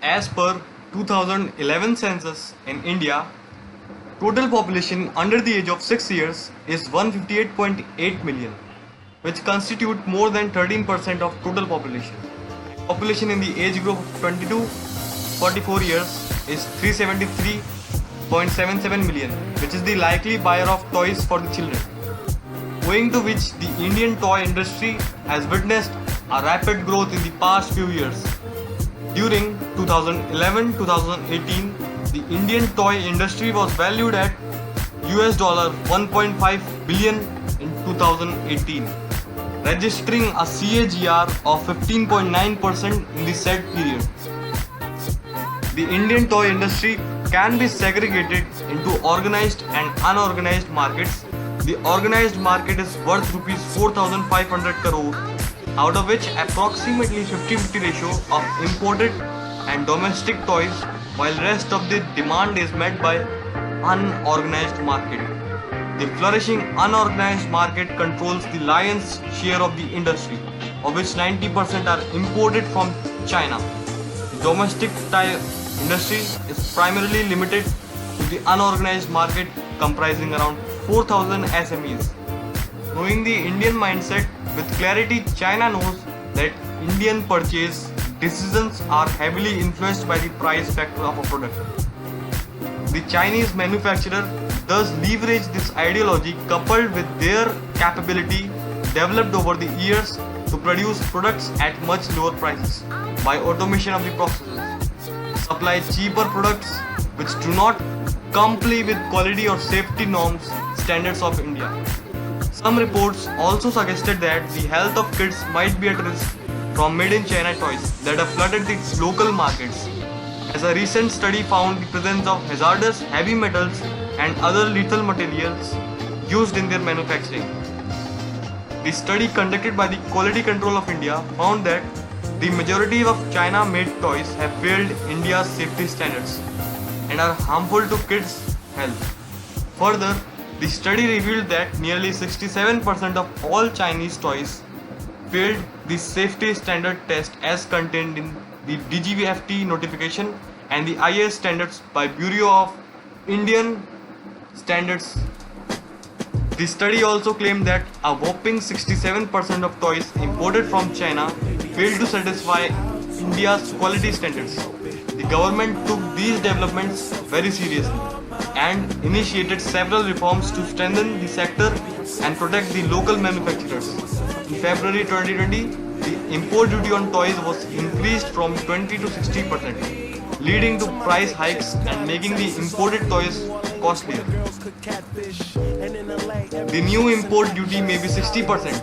As per 2011 census in India, total population under the age of 6 years is 158.8 million, which constitute more than 13% of total population. Population in the age group of 22 to 44 years is 373.77 million, which is the likely buyer of toys for the children, owing to which the Indian toy industry has witnessed a rapid growth in the past few years. During 2011-2018, the Indian toy industry was valued at $1.5 billion in 2018, registering a CAGR of 15.9% in the said period. The Indian toy industry can be segregated into organized and unorganized markets. The organized market is worth rupees 4,500 crore, out of which approximately 50-50 ratio of imported and domestic toys, while rest of the demand is met by unorganized market. The flourishing unorganized market controls the lion's share of the industry, of which 90% are imported from China. The domestic toy industry is primarily limited to the unorganized market, comprising around 4,000 SMEs. Knowing the Indian mindset with clarity, China knows that Indian purchase decisions are heavily influenced by the price factor of a product. The Chinese manufacturer thus leverage this ideology coupled with their capability developed over the years to produce products at much lower prices by automation of the processes, supply cheaper products which do not comply with quality or safety norms standards of India. Some reports also suggested that the health of kids might be at risk from made in China toys that have flooded the local markets, as a recent study found the presence of hazardous heavy metals and other lethal materials used in their manufacturing. The study conducted by the Quality Control of India found that the majority of China-made toys have failed India's safety standards and are harmful to kids' health. Further, the study revealed that nearly 67% of all Chinese toys failed the safety standard test as contained in the DGFT notification and the IS standards by Bureau of Indian Standards. The study also claimed that a whopping 67% of toys imported from China failed to satisfy India's quality standards. The government took these developments very seriously and initiated several reforms to strengthen the sector and protect the local manufacturers. In February 2020, the import duty on toys was increased from 20 to 60%, leading to price hikes and making the imported toys costlier. The new import duty may be 60%.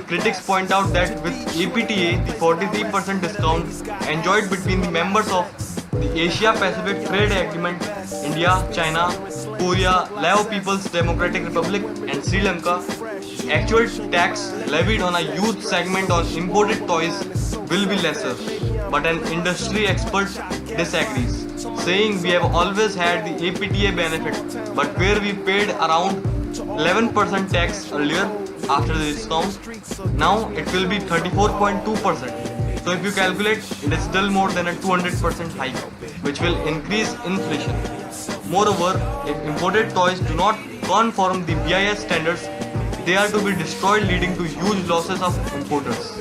Critics point out that with APTA, the 43% discount enjoyed between the members of the Asia-Pacific Trade Agreement, India, China, Korea, Lao People's Democratic Republic and Sri Lanka, actual tax levied on a huge segment on imported toys will be lesser. But an industry expert disagrees, saying we have always had the APTA benefit, but where we paid around 11% tax earlier after the discount, now it will be 34.2%. So if you calculate, it is still more than a 200% hike, which will increase inflation. Moreover, if imported toys do not conform the BIS standards, they are to be destroyed, leading to huge losses of importers.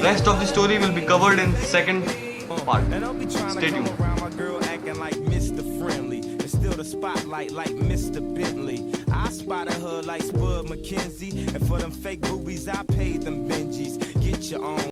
Rest of the story will be covered in second part. Stay tuned. The spotlight like Mr. Bentley. I spotted her like Spud McKenzie, and for them fake boobies I paid them Benjis. Get your own.